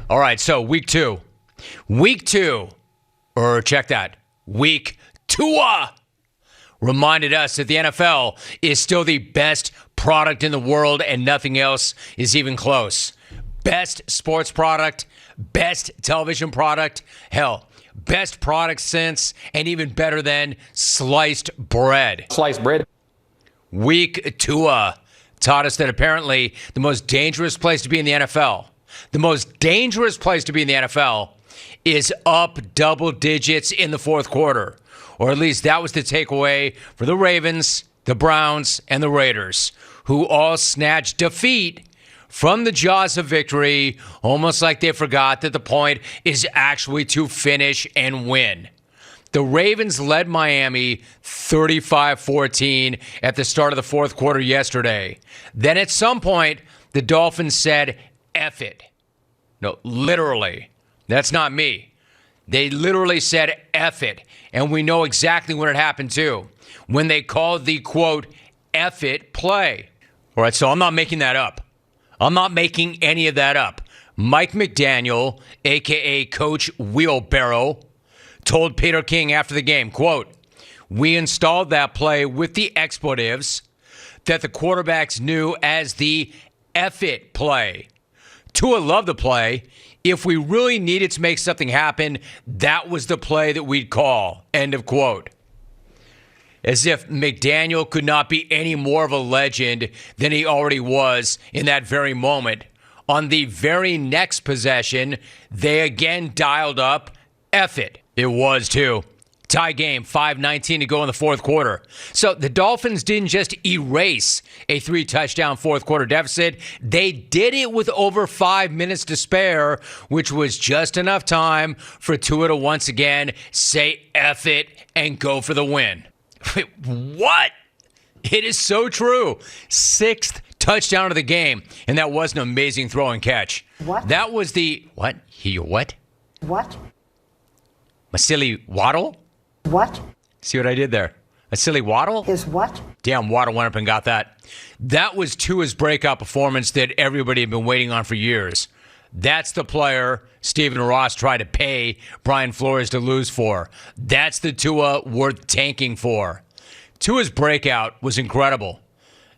All right, so week two. Check that. Week Tua reminded us that the NFL is still the best product in the world and nothing else is even close. Best sports product, best television product, hell, best product since, and even better than sliced bread. Sliced bread. Week Tua taught us that apparently the most dangerous place to be in the NFL, is up double digits in the fourth quarter. Or at least that was the takeaway for the Ravens, the Browns, and the Raiders, who all snatched defeat from the jaws of victory, almost like they forgot that the point is actually to finish and win. The Ravens led Miami 35-14 at the start of the fourth quarter yesterday. Then at some point, the Dolphins said, F it. No, literally. That's not me. They literally said, F it. And we know exactly when it happened, too. When they called the, quote, F it play. All right, so I'm not making that up. I'm not making any of that up. Mike McDaniel, a.k.a. Coach Wheelbarrow, told Peter King after the game, quote, we installed that play with the expletives that the quarterbacks knew as the F it play. Tua loved the play. If we really needed to make something happen, that was the play that we'd call. End of quote. As if McDaniel could not be any more of a legend than he already was in that very moment. On the very next possession, they again dialed up F it. It was, too. Tie game, 5:19 to go in the fourth quarter. So the Dolphins didn't just erase a 3-touchdown fourth quarter deficit. They did it with over 5 minutes to spare, which was just enough time for Tua to once again say F it and go for the win. Wait, what? It is so true. 6th touchdown of the game, and that was an amazing throw and catch. What? That was the, what? What? What? A silly waddle? What? See what I did there? A silly waddle? His what? Damn, Waddle went up and got that. That was Tua's breakout performance that everybody had been waiting on for years. That's the player Stephen Ross tried to pay Brian Flores to lose for. That's the Tua worth tanking for. Tua's breakout was incredible.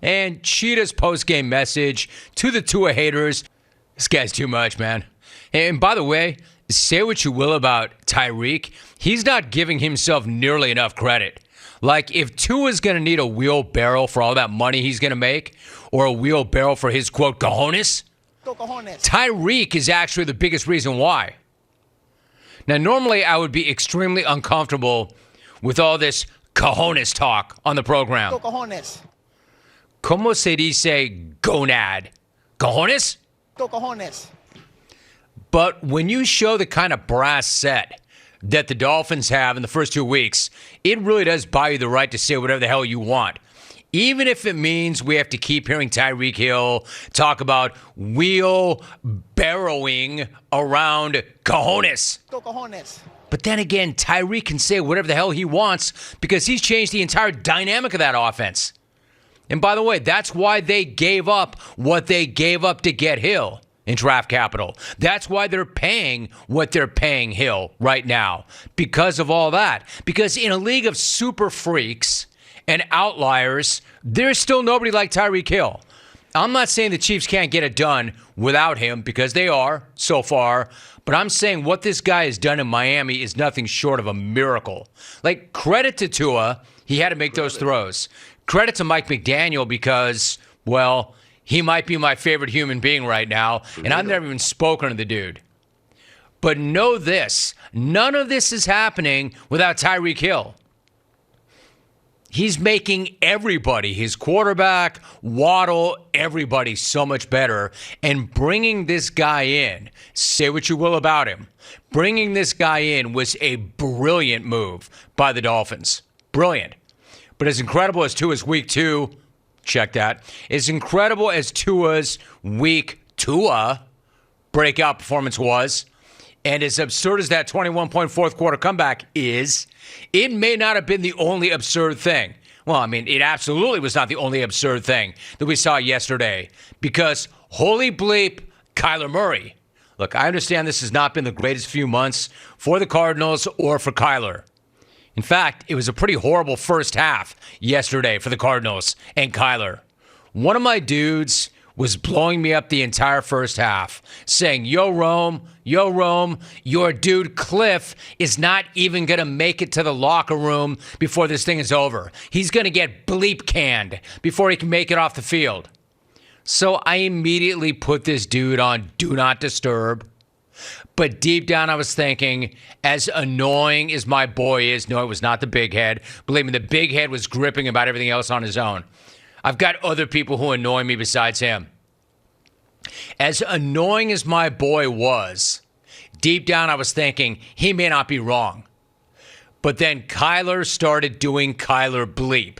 And Cheetah's post-game message to the Tua haters, this guy's too much, man. And by the way, say what you will about Tyreek, he's not giving himself nearly enough credit. Like, if Tua's going to need a wheelbarrow for all that money he's going to make, or a wheelbarrow for his, quote, cojones, Tyreek is actually the biggest reason why. Now, normally I would be extremely uncomfortable with all this cojones talk on the program. Cojones. Como se dice gonad? Cojones? Cojones. But when you show the kind of brass set that the Dolphins have in the first 2 weeks, it really does buy you the right to say whatever the hell you want. Even if it means we have to keep hearing Tyreek Hill talk about wheelbarrowing around cojones. Cojones. But then again, Tyreek can say whatever the hell he wants because he's changed the entire dynamic of that offense. And by the way, that's why they gave up what they gave up to get Hill in draft capital. That's why they're paying what they're paying Hill right now, because of all that. Because in a league of super freaks and outliers, there's still nobody like Tyreek Hill. I'm not saying the Chiefs can't get it done without him, because they are so far, but I'm saying what this guy has done in Miami is nothing short of a miracle. Like, credit to Tua, he had to make those throws. Credit to Mike McDaniel because, well, he might be my favorite human being right now, and I've never even spoken to the dude. But know this, none of this is happening without Tyreek Hill. He's making everybody, his quarterback, Waddle, everybody so much better. And bringing this guy in, say what you will about him, bringing this guy in was a brilliant move by the Dolphins. Brilliant. But as incredible as Tua's week 2, check that, as incredible as Tua's week 2 breakout performance was, and as absurd as that 21-point fourth quarter comeback is, it may not have been the only absurd thing. Well, I mean, it absolutely was not the only absurd thing that we saw yesterday. Because, holy bleep, Kyler Murray. Look, I understand this has not been the greatest few months for the Cardinals or for Kyler. In fact, it was a pretty horrible first half yesterday for the Cardinals and Kyler. One of my dudes was blowing me up the entire first half, saying, yo, Rome, your dude Cliff is not even going to make it to the locker room before this thing is over. He's going to get bleep canned before he can make it off the field. So I immediately put this dude on Do Not Disturb. But deep down, I was thinking, as annoying as my boy is, no, it was not the big head. Believe me, the big head was gripping about everything else on his own. I've got other people who annoy me besides him. As annoying as my boy was, deep down, I was thinking, he may not be wrong. But then Kyler started doing Kyler bleep.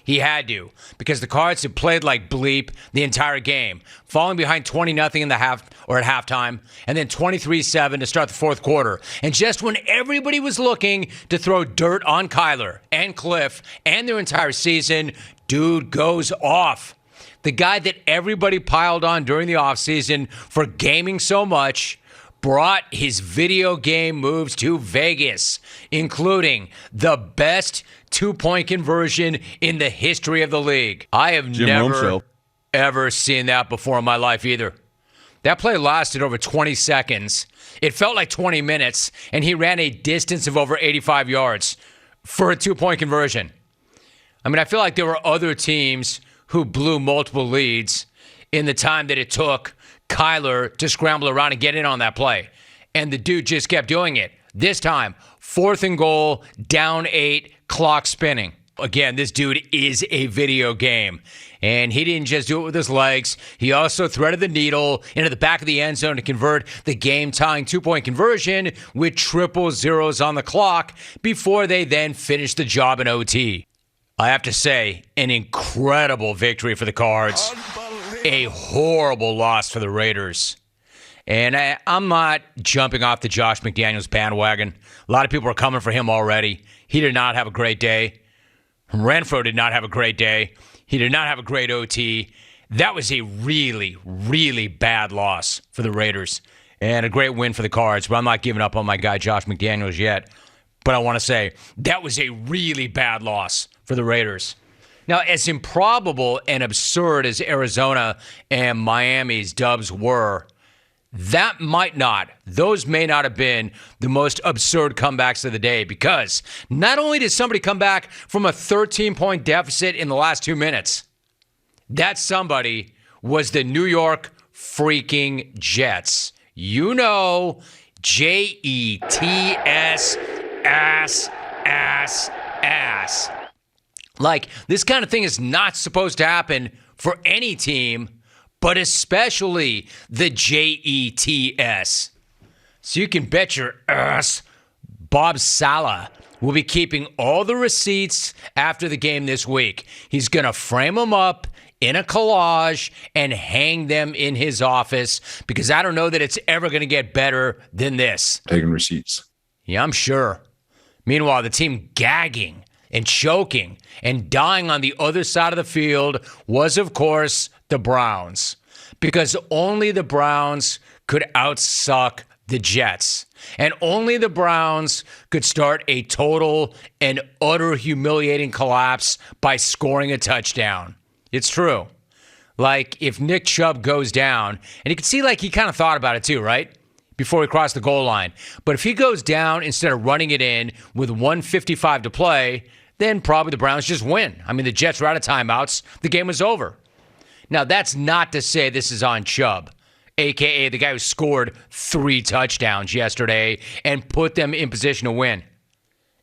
He had to, because the Cards had played like bleep the entire game, falling behind 20-0 in the half or at halftime, and then 23-7 to start the fourth quarter. And just when everybody was looking to throw dirt on Kyler and Cliff and their entire season, dude goes off. The guy that everybody piled on during the offseason for gaming so much brought his video game moves to Vegas, including the best two-point conversion in the history of the league. I have never, ever seen that before in my life either. That play lasted over 20 seconds. It felt like 20 minutes, and he ran a distance of over 85 yards for a two-point conversion. I mean, I feel like there were other teams who blew multiple leads in the time that it took Kyler to scramble around and get in on that play. And the dude just kept doing it. This time, 4th and goal, down 8, clock spinning. Again, this dude is a video game. And he didn't just do it with his legs. He also threaded the needle into the back of the end zone to convert the game-tying two-point conversion with triple zeros on the clock before they then finished the job in OT. I have to say, an incredible victory for the Cards. A horrible loss for the Raiders. And I'm not jumping off the Josh McDaniels bandwagon. A lot of people are coming for him already. He did not have a great day. Renfro did not have a great day. He did not have a great OT. That was a really, really bad loss for the Raiders. And a great win for the Cards. But I'm not giving up on my guy Josh McDaniels yet. But I want to say, that was a really bad loss for the Raiders. Now, as improbable and absurd as Arizona and Miami's dubs were, those may not have been the most absurd comebacks of the day, because not only did somebody come back from a 13-point deficit in the last 2 minutes, that somebody was the New York freaking Jets. You know, Jets, ass. Like, this kind of thing is not supposed to happen for any team, but especially the Jets. So you can bet your ass Bob Saleh will be keeping all the receipts after the game this week. He's going to frame them up in a collage and hang them in his office, because I don't know that it's ever going to get better than this. Taking receipts. Yeah, I'm sure. Meanwhile, the team gagging and choking and dying on the other side of the field was, of course, the Browns. Because only the Browns could outsuck the Jets. And only the Browns could start a total and utter humiliating collapse by scoring a touchdown. It's true. Like, if Nick Chubb goes down, and you can see like he kind of thought about it too, right? Before he crossed the goal line. But if he goes down instead of running it in with 1:55 to play, then probably the Browns just win. I mean, the Jets were out of timeouts. The game was over. Now, that's not to say this is on Chubb, a.k.a. the guy who scored 3 touchdowns yesterday and put them in position to win.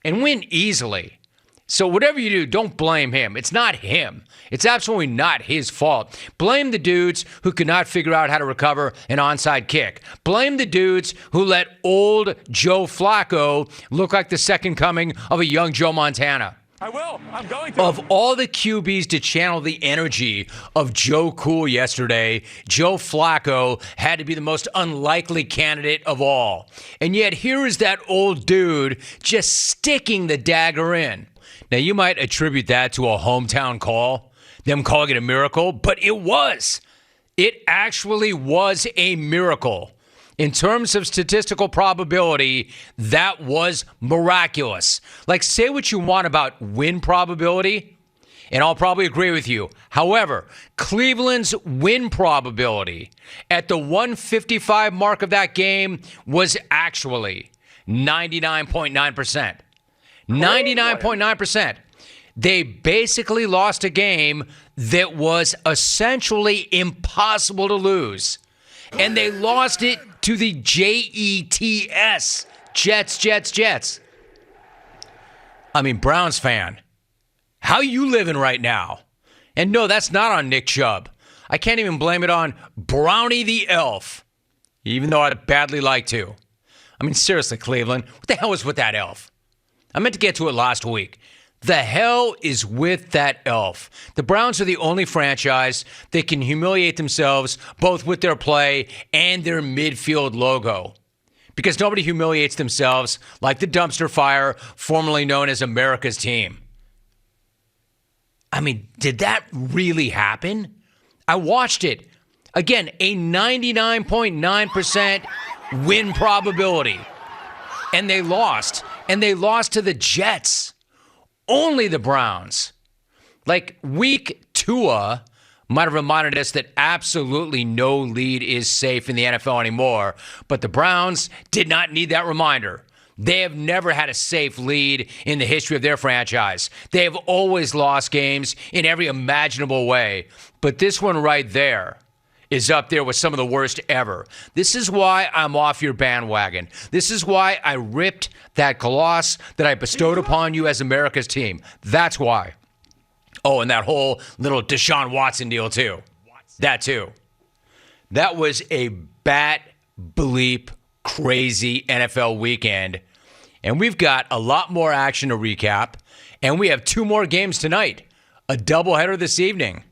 And win easily. So whatever you do, don't blame him. It's not him. It's absolutely not his fault. Blame the dudes who could not figure out how to recover an onside kick. Blame the dudes who let old Joe Flacco look like the second coming of a young Joe Montana. I will. I'm going to. Of all the QBs to channel the energy of Joe Cool yesterday, Joe Flacco had to be the most unlikely candidate of all. And yet here is that old dude just sticking the dagger in. Now, you might attribute that to a hometown call, them calling it a miracle, but it was. It actually was a miracle. In terms of statistical probability, that was miraculous. Like, say what you want about win probability, and I'll probably agree with you. However, Cleveland's win probability at the 155 mark of that game was actually 99.9%. 99.9%. They basically lost a game that was essentially impossible to lose. And they lost it to the Jets. Jets. I mean, Browns fan, how you living right now? And no, that's not on Nick Chubb. I can't even blame it on Brownie the Elf, even though I'd badly like to. I mean, seriously, Cleveland, what the hell is with that elf? I meant to get to it last week. The hell is with that elf? The Browns are the only franchise that can humiliate themselves both with their play and their midfield logo. Because nobody humiliates themselves like the dumpster fire formerly known as America's team. I mean, did that really happen? I watched it. Again, a 99.9% win probability. And they lost. And they lost to the Jets. Only the Browns. Like, weak Tua might have reminded us that absolutely no lead is safe in the NFL anymore. But the Browns did not need that reminder. They have never had a safe lead in the history of their franchise. They have always lost games in every imaginable way. But this one right there is up there with some of the worst ever. This is why I'm off your bandwagon. This is why I ripped that gloss that I bestowed upon you as America's team. That's why. Oh, and that whole little Deshaun Watson deal too. That too. That was a bat bleep crazy NFL weekend. And we've got a lot more action to recap. And we have 2 more games tonight. A doubleheader this evening.